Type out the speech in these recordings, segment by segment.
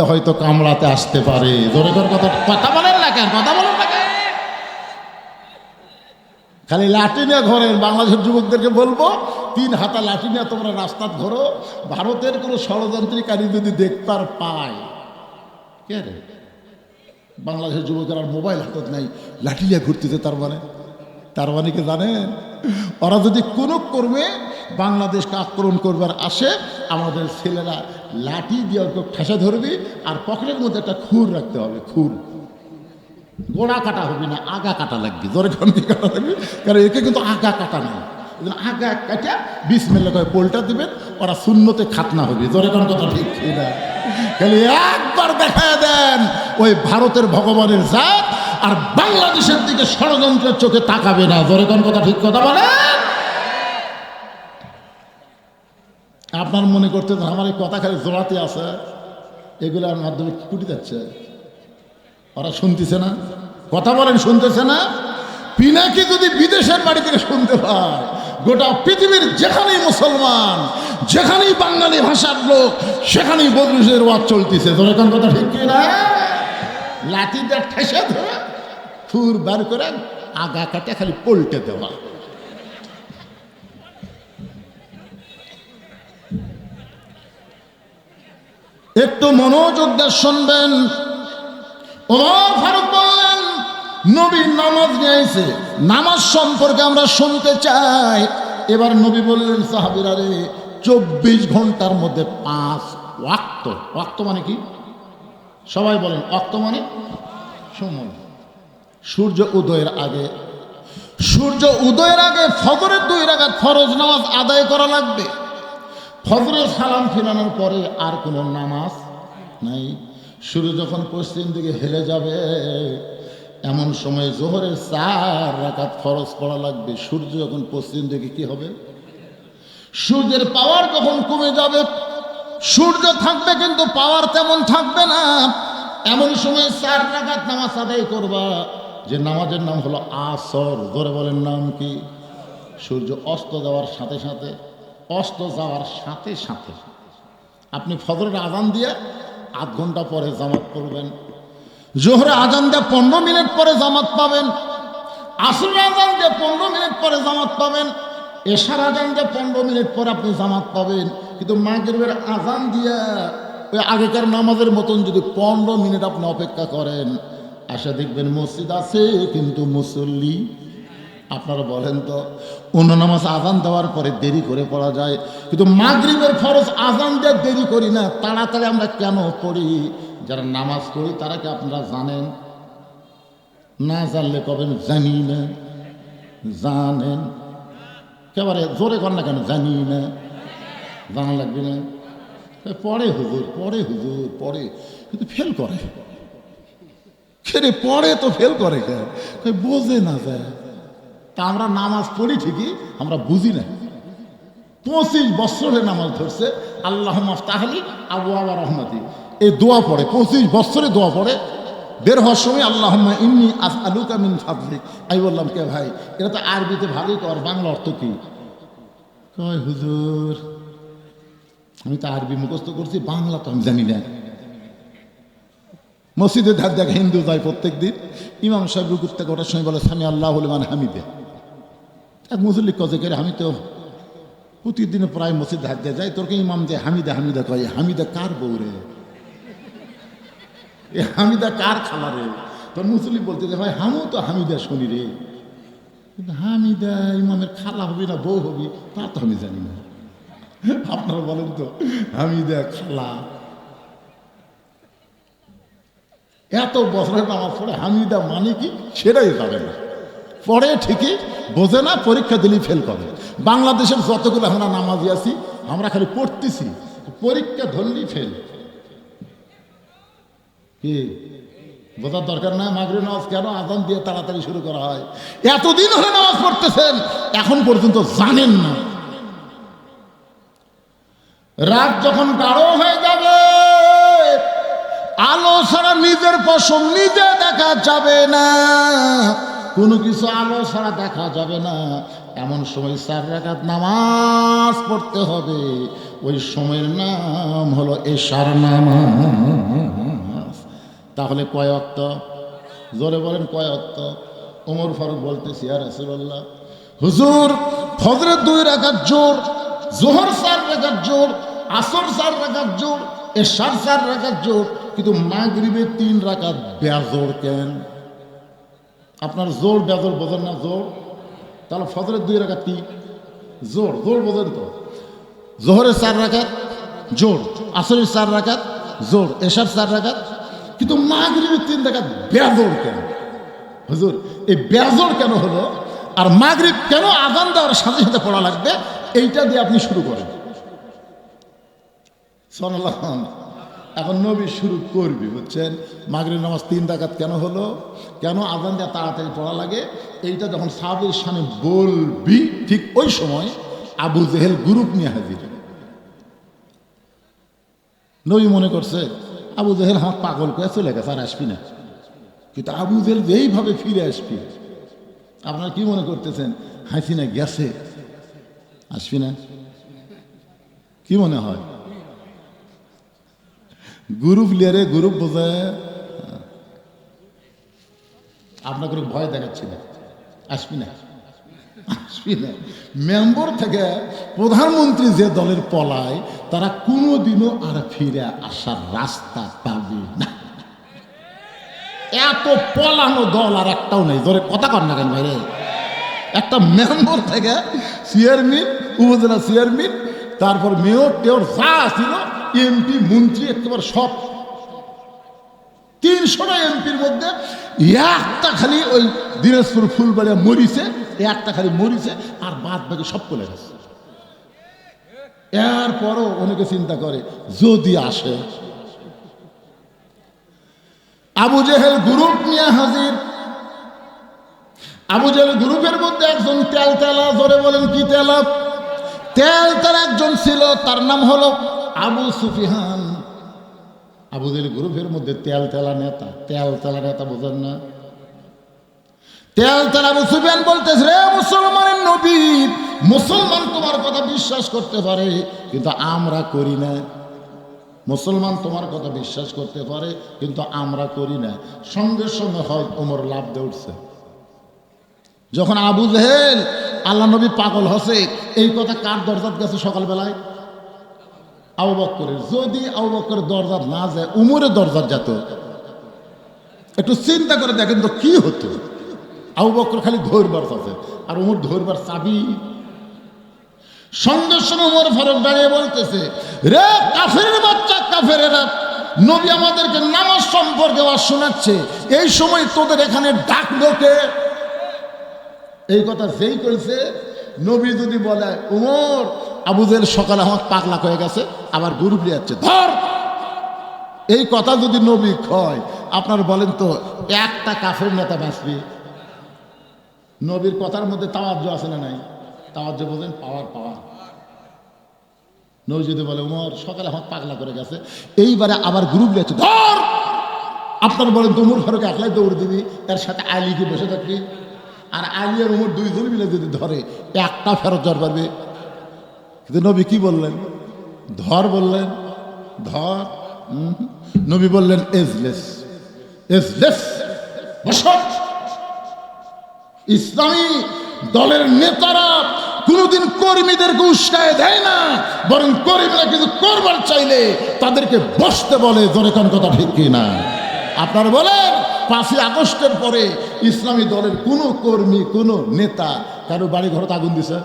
হয়তো কামড়াতে আসতে পারে। জোরে করে কথা বলেন না কেন? কথা বলেন না কেন? খালি লাঠি নিয়ে ঘোরেন। বাংলাদেশের যুবকদেরকে বলবো, 3 হাতা লাঠি নিয়ে তোমরা রাস্তা ঘোরো। ভারতের কোনো ষড়যন্ত্রকারী যদি দেখতার পায়, কে রে বাংলাদেশের যুবকের আর মোবাইল হাতত নাই, লাঠি নিয়ে ঘুরতেছে। তার মানে কি জানেন? ওরা যদি কোনো কর্মে বাংলাদেশকে আক্রমণ করবার আসে, আমাদের ছেলেরা লাঠি দিয়ে ওকে ঠেসে ধরবি, আর পকেটের মধ্যে একটা খুর রাখতে হবে। খুর গোড়া কাটা হবে না, আগা কাটা লাগবে। জোরে কি কাটা লাগবে? কারণ একে কিন্তু আগা কাটা নেই। আগা কাটা বিসমিল্লাহ করে পোলটা দিবেন, ওরা শূন্যতে খাতনা হবে। জোরে কোন কথা ঠিক না? খালি একবার দেখায় দেন ওই ভারতের ভগবানের জাত, আর বাংলাদেশের দিকে ষড়যন্ত্রের চোখে তাকাবে না। জোরে কোন কথা ঠিক কথা বলেন। আপনার মনে করতে আমার এই কথা খালি জোড়াতে আছে, এগুলোর মাধ্যমে কুটি যাচ্ছে। ওরা শুনতেছে না? কথা বলেন, শুনতেছে না? পিনাকি যদি বিদেশের বাড়ি থেকে শুনতে পায়, গোটা পৃথিবীর যেখানেই মুসলমান, যেখানেই বাঙালি ভাষার লোক, সেখানেই বদরুশের ওয়াজ চলতেছে। তোর এখন কথা ঠিক কি না? লাঠিটা ঠেসে ধরে ফুর বার করে আগা কাটে খালি পল্টে দেওয়া। একটু মনোযোগ দিয়ে শুনবেন। ওমর ফারুক বললেন, নবী নামাজ নিয়ে আইছে, নামাজ সম্পর্কে আমরা শুনতে চাই। এবার নবী বললেন, সাহাবীরা রে, 24 ঘন্টার মধ্যে 5 ওয়াক্ত। ওয়াক্ত মানে কি? সবাই বলেন। ওয়াক্ত মানে সময়। সূর্য উদয়ের আগে, সূর্য উদয়ের আগে ফজরের 2 রাকাত ফরজ নামাজ আদায় করা লাগবে। ফজরের সালাম ফিরানোর পরে আর কোনো নামাজ নাই। সূর্য যখন পশ্চিম দিকে হেলে যাবে, এমন সময় জোহরের 4 রাকাত ফরজ পড়া লাগবে। সূর্য যখন পশ্চিম দিকে কি হবে? সূর্যের পাওয়ার যখন কমে যাবে, সূর্য থাকবে কিন্তু পাওয়ার তেমন থাকবে না, এমন সময় 4 রাকাত নামাজ আদায় করবা, যে নামাজের নাম হলো আসর। ধরে বলেন, নাম কি? সূর্য অস্ত যাওয়ার সাথে সাথে, অস্ত যাওয়ার সাথে সাথে আপনি ফজরের আজান দিয়ে 8 ঘন্টা পরে জামাত পড়বেন। জোহরে আজান দিয়ে 15 মিনিট পরে জামাত পাবেন। আসরের আজান দিয়ে 15 মিনিট পরে জামাত পাবেন। এশার আজান দিয়ে 15 মিনিট পরে আপনি জামাত পাবেন। কিন্তু মাগরিবের আজান দিয়ে ওই আগেকার নামাজের মতন যদি 15 মিনিট আপনি অপেক্ষা করেন, আশা দেখবেন মসজিদ আছে কিন্তু মুসল্লি। আপনারা বলেন তো, অন্য নামাজ আজান দেওয়ার পরে দেরি করে পড়া যায়, কিন্তু মাগরিবের ফরজ আজান দিয়ে দেরি করি না, তাড়াতাড়ি আমরা কেন পড়ি? যারা নামাজ পড়ি তারা কি আপনারা জানেন? না জানলে কবেন জানি না। জানেন? একেবারে জোরে কর না কেন? জানি না। জানা লাগবে না? পড়ে হুজুর, পড়ে হুজুর, পড়ে, কিন্তু ফেল করে। খেরে পড়ে তো ফেল করে, বোঝে না যায়। তা আমরা নামাজ পড়ি ঠিকই, আমরা বুঝি না। 25 বছরে নামাজ ধরছে, আল্লাহ মাফতাহলি আবওয়াবা রহমতি, এই দোয়া পড়ে। 25 বছরে দোয়া পড়ে। বের হওয়ার সময় আল্লাহুম্মা ইন্নী আসআলুকা মিন ফাদলিক। আমি বললাম, কে ভাই, এটা তো আরবিতে ভালোই কর, বাংলা অর্থ কি? কয় হুজুর, আমি তো আরবি মুখস্থ করছি, বাংলা তো আমি জানি না। মসজিদে ধার দেখ হিন্দু যায় প্রত্যেক দিন, ইমাম সাহেব রুকুর থেকে ওঠার সময় বলে সামি আল্লাহু লিমান হামিদে। এক মুসল্লি কজে করে, আমি তো প্রতিদিনে প্রায় মসজিদ ধার দিয়ে যাই, তোরকে ইমাম যে হামিদা হামিদা কয়, হামিদা কার বউ রে? এ হামিদা কার খালা রে? তোর মুসল্লি বলতে যে ভাই, হামু তো হামিদা শুনি রে, কিন্তু হামিদা ইমামের খালা হবি না বউ হবি তা তো আমি জানি না। আপনারা বলেন তো, হামিদা খালা, এত বছরের নামাজ পড়ে হামিদা মানে কি সেটাই জানে না। পড়ে ঠিকই, বোঝে না, পরীক্ষা দিলেই ফেল করে। বাংলাদেশের যতগুলো আমরা নামাজি আছি, আমরা খালি পড়তেছি, পরীক্ষা ধরলেই ফেল। কি বোঝার দরকার না? মাগরিব নামাজ কেন আজান দিয়ে তাড়াতাড়ি শুরু করা হয়? এতদিন হলে নামাজ পড়তেছেন, এখন পর্যন্ত জানেন না। রাত যখন গাঢ় হয়ে যাবে, আলো ছাড়া নিজের পশম নিজে দেখা যাবে না, কোনো কিছু আলো ছাড়া দেখা যাবে না, এমন সময় 4 রাকাত নামাজ পড়তে হবে। ওই সময়ের নাম হলো এশার নামাজ। তাহলে কয় ওয়াক্ত? জোরে বলেন কয় ওয়াক্ত? ওমর ফারুক বলতেছি, ইয়া রাসূলুল্লাহ, হুজুর ফজরের 2 রাকাত জোর, যোহর 4 রাকাত জোর, আসর 4 রাকাত জোর, এশার 4 রাকাত জোর, কিন্তু মাগরিবে 3 রাকাত বেজোর কেন? আপনার জোর বেজোর বোঝেন না? জোর তাহলে ফজরের 2 রাকাত কি জোর? জোর বোঝেন তো? জোহরের 4 রাকাত জোর, আসরের 4 রাকাত জোর, এশার 4 রাকাত, কিন্তু মাগরিবের 3 রাকাত বেজোর কেন? হুজুর এই বেজোর কেন হলো, আর মাগরিব কেন আযান দেওয়ার সাথে সাথে পড়া লাগবে, এইটা দিয়ে আপনি শুরু করেন। সুবহানাল্লাহ। এখন নবী শুরু করবি, বুঝছেন? মাগরিব নামাজ 3 রাকাত কেন হলো, কেন আযান দেওয়া তাড়াতাড়ি পড়া লাগে, এইটা যখন সাহাবীর সামনে বলবি, ঠিক ওই সময় আবু জেহেল গ্রুপ নিয়ে হাজির। নবী মনে করছে আবু জেহেল আমার পাগল করে চলে গেছে, আর আসবি না। কিন্তু আবু জেহেল যেইভাবে ফিরে আসবি, আপনারা কি মনে করতেছেন? হাসিনা গেছে, আসবি না? কি মনে হয়? গ্রুপ লিয়ারে গ্রুপ বোঝায়, আপনাকে ভয় দেখাচ্ছি না, আসবি না, আসবি না। মেম্বার থেকে প্রধানমন্ত্রী যে দলের পলায়, তারা কোনোদিনও আর ফিরে আসার রাস্তা পাবে না। এত পলানো দল আর একটাও নেই। ধরে কথা কর না কেন ভাইরে? একটা মেম্বার থেকে চেয়ারম্যান, উপজেলা চেয়ারম্যান, তারপর মেয়র টেয়র যা ছিল, এমপি মন্ত্রী, একেবারে সব 300টা এমপির মধ্যে একটা খালি ওই দিনাজপুর ফুলবাড়িয়া মরিছে, একটা খালি মরিছে, আর বাদ বাকি সব চলে গেছে। এরপরও অনেকে চিন্তা করে যদি আসে। আবু জেহেল গ্রুপ নিয়ে হাজির। আবু জেহেল গ্রুপের মধ্যে একজন তেলতেলা, জোরে বলেন কি তেলা? তেলতেলা একজন ছিল, তার নাম হলো আবু সুফিয়ান। আবু জেহেল গ্রুপের মধ্যে তেলতেলা নেতা। তেলতেলা নেতা বোঝেন না? তেলতেলা আবু সুফিয়ান বলতেছে, রে মুসলমানের নবী, মুসলমান তোমার কথা বিশ্বাস করতে পারে, কিন্তু আমরা করি না। মুসলমান তোমার কথা বিশ্বাস করতে পারে, কিন্তু আমরা করি না। সঙ্গে সঙ্গে হয় ওমর লাভ দিয়ে উঠছে। যখন আবু জেহেল আল্লাহ নবী পাগল হসে, এই কথা কার দরজাত গেছে সকালবেলায়? আবু বকরের। যদি আবু বকরের দরজাত না যায়, উমরের দরজাত যেত। একটু চিন্তা করে দেখেন তো কি হতো। আবু বকর খালি ধরবার আছে, আর উমর ধরবার চাবি। সঙ্গে সঙ্গে উমর ফারুক দাঁড়িয়ে বলতেছে, রে কাফেরের বাচ্চা, কাফেরেরা, নবী আমাদেরকে নামাজ সম্পর্কে ওয়াজ শোনাচ্ছে, এই সময় তোদের এখানে ডাকলো কে? এই কথা যেই কইছে, নবী যদি বলে, উমর আবু জেহেল সকালে আমার পাগলা হয়ে গেছে, আবার গ্রুপ নিয়ে যাচ্ছে, ধর। এই কথা যদি নবী কয়, আপনার বলেন তো একটা কাফের নেতা বাঁচবে? নবীর কথার মধ্যে তাওয়াজ্জু আছে না নাই? তাওয়াজ্জু বলেন, পাওয়ার পাওয়ার। নবী যদি বলে, উমর সকালে আমার পাগলা করে গেছে, এইবারে আবার গ্রুপ নিয়ে যাচ্ছে, ধর। আপনার বলেন তো উমর ফারুক একলাই দৌড় দিবি, এর সাথে আলী কি বসে থাকবি? আর আলী আর উমর দুইজন মিলে যদি ধরে, একটা ফেরত জ্বর পারবে। কিন্তু নবী কি বললেন? ধর বললেন, ধর। নবী বললেন, এজলেস, এজলেস, বসো। ইসলামী দলের নেতারা কোনোদিন কর্মীদেরকে উস্কায় দেয় না, বরং কর্মীরা কিছু করবার চাইলে তাদেরকে বসতে বলে। জোরে কোন কথা ঠিক কিনা? আপনারা বলেন, 5ই আগস্টের পরে ইসলামী দলের কোনো কর্মী, কোনো নেতা কারো বাড়ি ঘরে আগুন দিছে,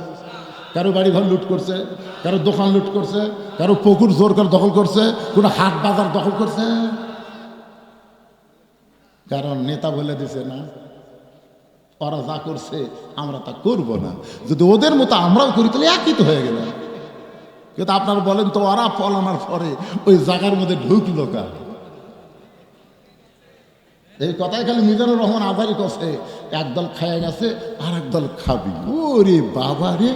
কারো বাড়ি ঘর লুট করছে, কারো দোকান লুট করছে, কারো পুকুর জোর করে দখল করছে, কোনো হাট বাজার দখল করছে? কারণ নেতা বলে দিছে না, ওরা যা করছে আমরা তা করব না। যদি ওদের মতো আমরাও করি তাহলে একই তো হয়ে গেল। কিন্তু আপনারা বলেন তো, ওরা পলানোর পরে ওই জায়গার মধ্যে ঢুকলো কার? এই কথাই খালি মিজানুর রহমান আজারি করছে, একদল খাইয়া গেছে আর একদল খাবি। ওরে বাবা রে,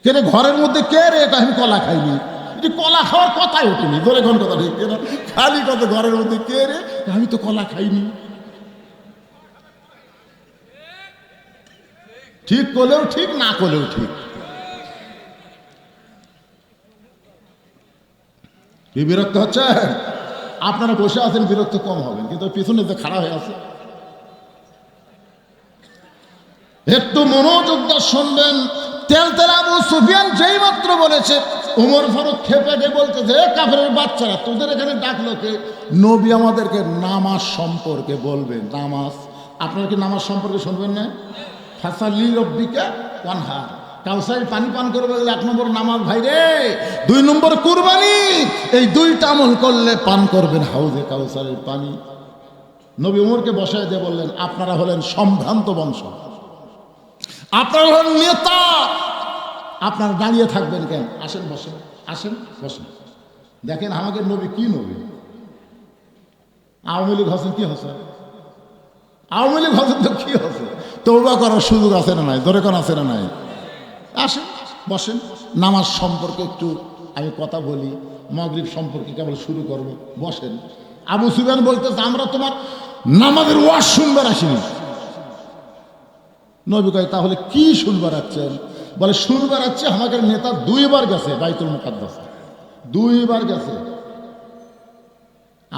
কে রে ঘরের মধ্যে কে রে? এটা আমি কলা খাইনি। কলা খাওয়ার কথাই ওঠেনি। ধরে কোন কথা ঠিক না? খালি কথা ঘরের মধ্যে কে রে? আমি তো কলা খাইনি। ঠিক করলেও ঠিক, না করলেও ঠিক। কি বিরক্ত হচ্ছে? আপনারা বসে আছেন বিরক্ত কম হবেন, কিন্তু পিছনে যে খাড়া হয়ে আছে একটু মনোযোগ দিয়ে শুনবেন। তেলতেলা আবু সুফিয়ান যেই মাত্র বলেছে, ওমর ফারুক খেপে গিয়ে বলতেছে, কাফেরের বাচ্চারা তোদের এখানে ডাকলো কে? নবী আমাদেরকে নামাজ সম্পর্কে বলবে। নামাজ, আপনারা কি নামাজ সম্পর্কে শুনবেন না? ফাসালি রব্বিকা ওয়ানহার, কাউসারের পানি পান করবে গেলে 1 নম্বর নামাজ ভাই রে, 2 নম্বর কুরবানি। এই 2টা আমল করলে পান করবেন হাউজে কাউসারের পানি। নবী ওমরকে বসায় দিয়ে বললেন, আপনারা হলেন সম্ভ্রান্ত বংশ, আপনারা হলেন নেতা, আপনারা দাঁড়িয়ে থাকবেন কেন? আসেন বসেন, আসেন বসেন। দেখেন আমাদের নবী কি নবী। আওয়ামী লীগ হচ্ছেন কি হচ্ছে? আওয়ামী লীগ হচ্ছেন তো কি হচ্ছে? তওবা করার সুযোগ আছে না নাই? ধরে কোন আছে না নাই? আসেন বসেন। নামাজ সম্পর্কে একটু আমি কথা বলি, মাগরিব সম্পর্কে কেবল শুরু করব, বসেন। আবু সুফিয়ান বলতেছে, আমরা তোমার নামাজের ওয়াজ শুনবার আসিনি। নবী কয়, তাহলে কি শুনবার আসছেন? বলে, শুনবার আছে আমাদের নেতা 2 বার গেছে বাইতুল মুকাদ্দাস, 2 বার গেছে।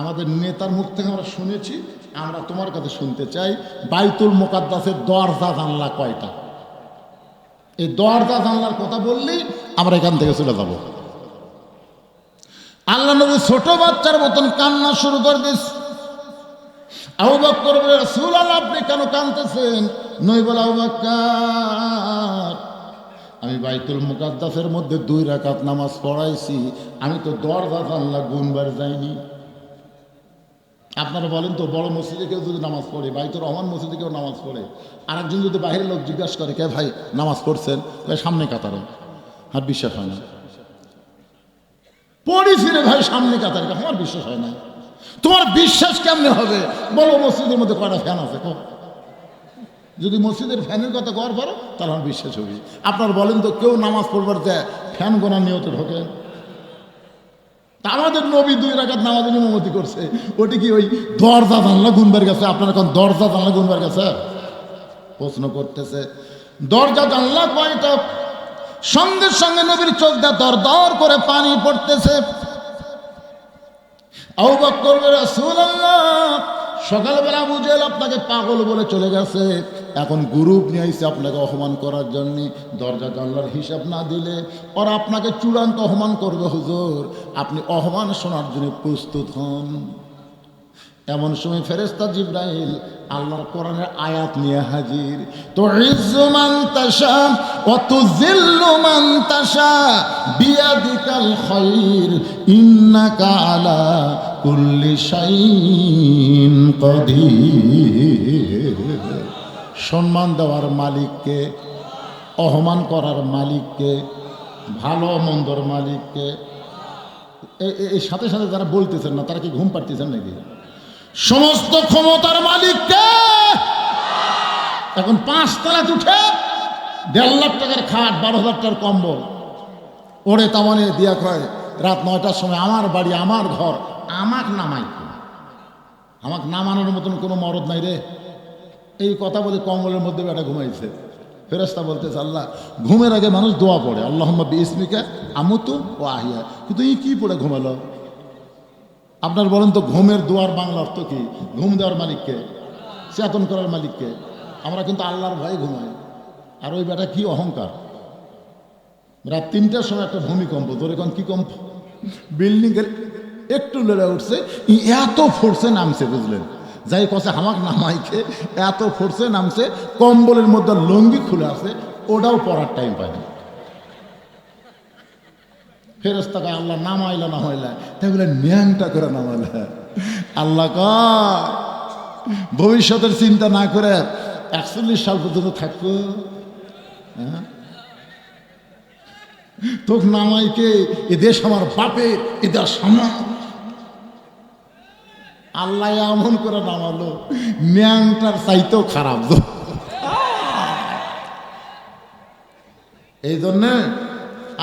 আমাদের নেতার মুখ থেকে আমরা শুনেছি, আমরা তোমার কাছে শুনতে চাই, বাইতুল মুকাদ্দাসের দরজা জানলা কয়টা? এই দরজা জানলার কথা বললেই আমরা এখান থেকে চলে যাব। আল্লাহ নবী ছোট বাচ্চার মতন কান্না শুরু করে দিস। আবু বকর বলে, রাসূলুল্লাহ আপনি কেন কাঁদতেছেন? নবী বলে, আবু বকর, আমি বাইতুল মুকাদ্দাসের মধ্যে 2 রাকাত নামাজ পড়াইছি, আমি তো দরজা জানলা গুনবার যাইনি। আপনারা বলেন তো, বড় মসজিদে কেউ যদি নামাজ পড়ে, বাইতুর রহমান মসজিদে কেউ নামাজ পড়ে, আরেকজন যদি বাইরের লোক জিজ্ঞাসা করে, কে ভাই নামাজ পড়ছেন? সামনে কাতারে। আর বিশ্বাস হয় না। পড়েছি রে ভাই সামনে কাতারে, আমার বিশ্বাস হয় না। তোমার বিশ্বাস কেমনে হবে? বলো মসজিদের মধ্যে কয়টা ফ্যান আছে? যদি মসজিদের ফ্যানের কথা গড় করো তাহলে আমার বিশ্বাস হবে। আপনার বলেন তো, কেউ নামাজ পড়বার যায় ফ্যান গোনার নিয়তে ঢোকেন? তা আমাদের নবী 2 রাকাত নামাজের ইমামতি করছে, ওটি কি ওই দরজা জানলা গুনবার গেছে? আপনারা কোন দরজা জানলা গুনবার গেছে? প্রশ্ন করতেছে, দরজা জানলা কয়টা? সঙ্গে সঙ্গে নবীর চোখ দিয়ে দর দর করে পানি পড়তেছে। আবু বকর বলে, রাসূলুল্লাহ সকালবেলা আবু জেহেল আপনাকে পাগল বলে চলে গেছে, এখন গ্রুপ নিয়ে আইছে আপনাকে অপমান করার জন্য। দরজা জানলার হিসাব না দিলে ওরা আপনাকে চূড়ান্ত অপমান করবে হুজুর, আপনি অপমান শোনার জন্য প্রস্তুত হন। এমন সময় ফেরেশতা জিবরাইল আল্লাহর কোরআনের আয়াত নিয়ে হাজির। তুইজ্জু মান তাশা ওয়া তুযিল্লু মান তাশা বিয়াদিকাল খায়র ইন্নাকা আলা কুল্লি শাইইন কাদির। সম্মান দেওয়ার মালিককে, অপমান করার মালিককে, ভালো মন্দর মালিককে। এই সাথে সাথে যারা বলতেছেন না, তারা কি ঘুম পাড়তেছেন নাকি? সমস্ত ক্ষমতার মালিককে। এখন 5 তলায় উঠে 1.5 লাখ টাকার খাট, 12,000 টাকার কম্বল ওরে তামানে দিয়া কয়, রাত 9টার সময় আমার বাড়ি, আমার ঘর, আমাকে নামাই। আমাকে নামানোর মতন কোনো মরদ নাই রে। এই কথা বলে কম্বলের মধ্যে বেটা ঘুমাইছে। ফেরেশতা বলতেছে, আল্লাহ, ঘুমের আগে মানুষ দোয়া পড়ে, আল্লাহুম্মা বিইসমিকা আমুতু ওয়া আহইয়া, কিন্তু এই কি পড়ে ঘুমালো? আপনার বলেন তো, ঘুমের দোয়ার বাংলা অর্থ কি? ঘুম দেওয়ার মালিককে, চেতন করার মালিককে। আমরা কিন্তু আল্লাহর ভয়ে ঘুমাই। আর ওই বেটা কি অহংকার! রাত 3টার সময় একটা ভূমিকম্প, ধরে কোন কি কম্প, বিল্ডিংয়ের একটু লড়ে উঠছে, এত ফোর্সে নামছে, বুঝলেন? যাই কছে হামাক নামাইকে, এত ফোর্সে নামছে, কম্বলের মধ্যে লুঙ্গি খুলে আছে, ওটাও পরার টাইম পায়নি। ফেরেশতাকে আল্লাহ নামাইলা না হইলা, তাই বলে ন্যাংটা করে নামাইলা। আল্লাহ কয়, ভবিষ্যতের চিন্তা না করে 41 সাল পর্যন্ত থাকবো, হ্যাঁ? তোকে নামাইকে, এ দেশ আমার বাপের, এ দেশ আমার। আল্লাহ এমন করে নামালো, ন্যাংটার চাইতেও খারাপ। এই জন্যে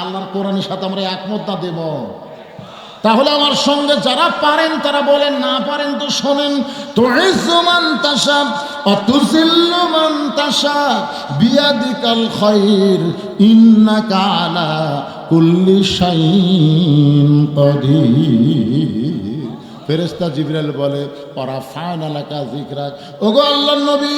আল্লাহর কোরআনের সাথে আমরা একমত না দেব। তাহলে আমার সঙ্গে যারা পারেন তারা বলেন, না পারেন তো শোনেন। তুইজ্জু মান তাশা ওয়া তুযিল্লু মান তাশা বিয়াদিকাল খায়র ইন্নাকা আলা কুল্লি শাইইন কাদির। ফেরেশতা জিবরাইল বলে ওরা ফায়না লাকা যিকরাক, ওগো আল্লাহর নবী,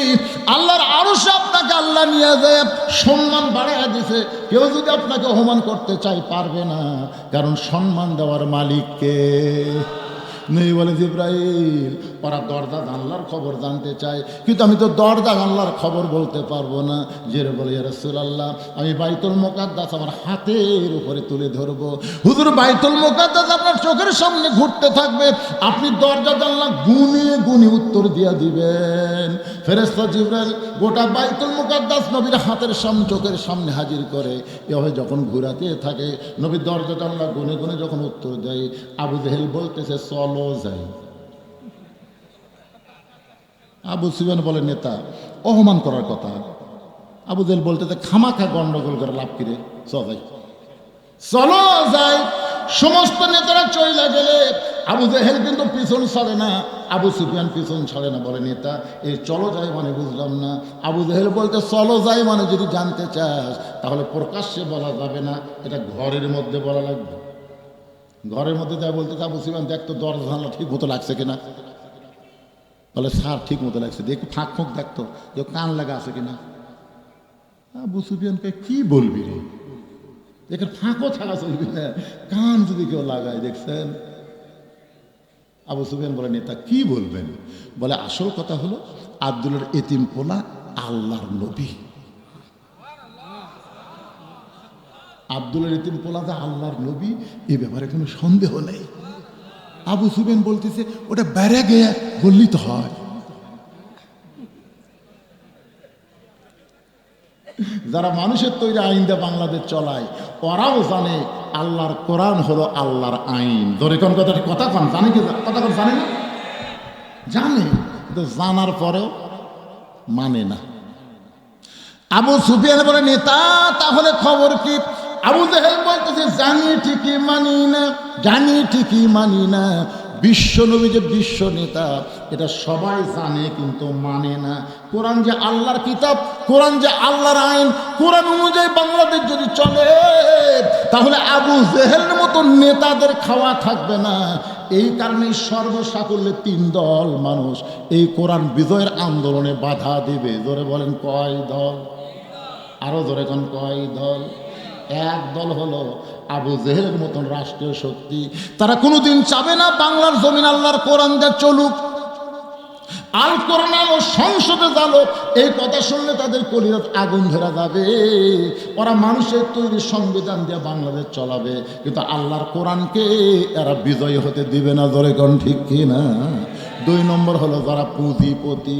আল্লাহর আরশে আপনাকে আল্লাহ নিয়ে যায় সম্মান বাড়ায় দিয়েছে। কেউ যদি আপনাকে অপমান করতে চায় পারবে না, কারণ সম্মান দেওয়ার মালিক কে? নেই বলে জিবরাইল ওরা দরজা জানলার খবর জানতে চায়, কিন্তু আমি তো দরজা জানলার খবর বলতে পারবো না। যে বলে ইয়া রাসূলুল্লাহ, আমি বাইতুল মুকাদ্দাস আমার হাতের উপরে তুলে ধরবো। হুজুর বাইতুল মুকাদ্দাস আপনার চোখের সামনে ঘুরতে থাকবে, আপনি দরজা জানলা গুনে গুনে উত্তর দিয়ে দিবেন। ফেরেশতা জিবরাইল গোটা বাইতুল মুকাদ্দাস নবীর হাতের সামনে চোখের সামনে হাজির করে, এভাবে যখন ঘুরাতে থাকে নবী দরজা জানলা গুনে গুনে যখন উত্তর দেয়, আবু জেহেল বলতেছে চলো যাই। আবু সুফিয়ান বলে নেতা অপমান করার কথা। আবু জেহেল বলতেছে খামাখা গন্ডগোল করে লাভ কিরে, চলো যাই। সমস্ত নেতারা চইলা গেলে আবু জেহেল কিন্তু পিছন ছাড়ে না, আবু সুফিয়ান পিছন ছাড়ে না। বলে নেতা এই চলো যাই মানে বুঝলাম না। আবু জেহেল বলতে চলো যাই মানে যদি জানতে চাস তাহলে প্রকাশ্যে বলা যাবে না, এটা ঘরের মধ্যে বলা লাগবে। ঘরের মধ্যে যা বলতে আবু সুফিয়ান দেখতো দরজা জানলা ঠিক মতো লাগছে কিনা। বলে স্যার ঠিক মতো লাগছে, একটু ফাঁক ফুঁক দেখতো যে কান লাগা আছে কিনা। আবু সুফিয়ানকে কি বলবি রে, এখানে ফাঁকও থাকা চলবি না, কান যদি কেউ লাগায় দেখছেন। আবু সুফিয়ান বলে নেতা কি বলবেন? বলে আসল কথা হলো আব্দুলের এতিম পোলা আল্লাহর নবী। আব্দুলের এতিম পোলা যে আল্লাহর নবী এ ব্যাপারে কোনো সন্দেহ নেই। আবু সুফিয়ান বলতেছে ওটা বেড়ে গিয়ে বললি তো হয়। যারা মানুষের তৈরি আইন দিয়ে বাংলাদেশ চলায় ওরাও জানে আল্লাহর কোরআন হলো আল্লাহর আইন। ধরে কোন কথা কথা কন জানে কি কথা কন জানে না? জানে, কিন্তু জানার পরেও মানে না। আবু সুফিয়ান বলে নেতা তাহলে খবর কি? আবু জেহেল বলতেছে জানি ঠিকই মানি না, জানি ঠিকই মানি না। বিশ্ব নবী যে বিশ্ব নেতা এটা সবাই জানে কিন্তু মানে না। কোরআন যে আল্লাহর কিতাব, কোরআন যে আল্লাহর আইন, কোরআন অনুযায়ী বাংলাদেশ যদি চলে তাহলে আবু জেহেলের মতো নেতাদের খাওয়া থাকবে না। এই কারণে সর্বসাকুল্যে তিন দল মানুষ এই কোরআন বিজয়ের আন্দোলনে বাধা দিবে। জোরে বলেন কয় দল? আরো জোরে কোন কয় দল? এক দল হলো আবু জেহেলের মতন রাষ্ট্রীয় শক্তি, তারা কোনোদিন চাবে না বাংলার জমিন আল্লাহর কোরআন যা চলুক, আল কোরআন আলো সংসদে জালো। এই কথা শুনলে তাদের কলিজাত আগুন ধরা যাবে। ওরা মানুষের তৈরি সংবিধান দিয়ে বাংলাদেশ চলাবে, কিন্তু আল্লাহর কোরআনকে এরা বিজয়ী হতে দিবে না। ধরে কোন ঠিক কি না? দুই নম্বর হলো যারা পুঁজিপতি,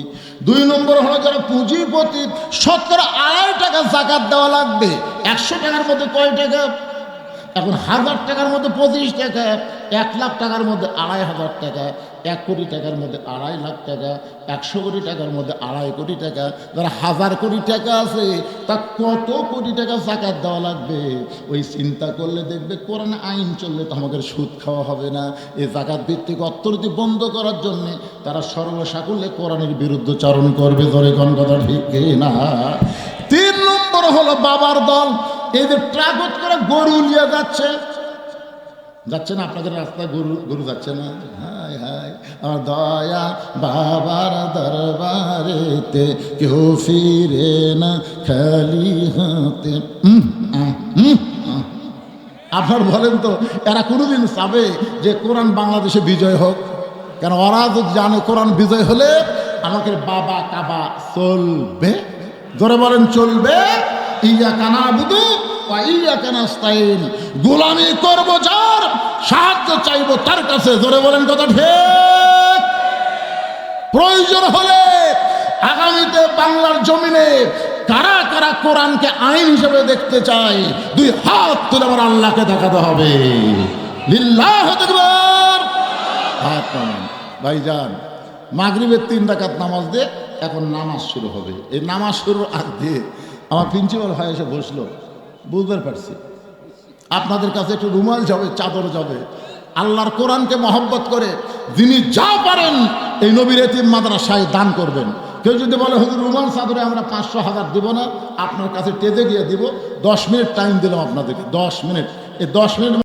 দুই নম্বর হলো যারা পুঁজিপতি। 2.5 টাকা জাকাত দেওয়া লাগবে। 100 টাকার মধ্যে কয় টাকা? এখন 1000 টাকার মধ্যে 25 টাকা, 1 লাখ টাকার মধ্যে 2,500 টাকা, 1 কোটি টাকার মধ্যে 2.5 লাখ টাকা, 100 কোটি টাকার মধ্যে 2.5 কোটি টাকা। যারা 1000 কোটি টাকা আছে তা কত কোটি টাকা জাকাত দেওয়া লাগবে? ওই চিন্তা করলে দেখবে কোরআন আইন চললে তো আমাদের সুদ খাওয়া হবে না। এই জাকাত ভিত্তিক অর্থনীতি বন্ধ করার জন্যে তারা সর্বসাকুল্যে কোরআনের বিরুদ্ধচারণ করবে। ধরে কোন কথা ঠিক না? 3 নম্বর হলো বাবার দল। এই যে ট্রাক করে গরু নিয়ে যাচ্ছে না আপনাদের রাস্তায়, গরু যাচ্ছে না? হায় হায় আমার দয়া বাবার দরবারেতে কেউ ফিরে না খালি হাতে। আপনার বলেন তো এরা কোনোদিন চাবে যে কোরআন বাংলাদেশে বিজয় হোক? কেন ওরা যদি জানে কোরআন বিজয় হলে আমাকে বাবা কাবা চলবে। জোরে বলেন চলবে। ইয়াকা নাবুদু ওয়া ইয়াকা নাস্তাইন, গোলামি করব যার, সাহায্য চাইব তার কাছে। জোরে বলেন কথা ঠিক। প্রয়োজন হলে আগামীতে বাংলার জমিনে কারা কারা কোরআনকে আইন হিসেবে দেখতে চায় 2 হাত তুলে আমার আল্লাহকে দেখাতে হবে। লিল্লাহ তাকবীর। হাত নামান ভাইজান। মাগরিবের 3 রাকাত নামাজ দিয়ে এখন নামাজ শুরু হবে। এই নামাজ শুরুর আগে আমার প্রিন্সিপাল ভাই এসে বসলো, বুঝতে পারছি আপনাদের কাছে একটু রুমাল যাবে, চাদর যাবে। আল্লাহর কোরআনকে মহব্বত করে যিনি যা পারেন এই নবীর এতিম মাদ্রাসায় দান করবেন। কেউ যদি বলে হুজুর রুমাল চাদরে আমরা 500 1000 দিব না, আপনার কাছে টেজে গিয়ে দিব। 10 মিনিট টাইম দিলাম আপনাদেরকে, 10 মিনিট এই 10 মিনিট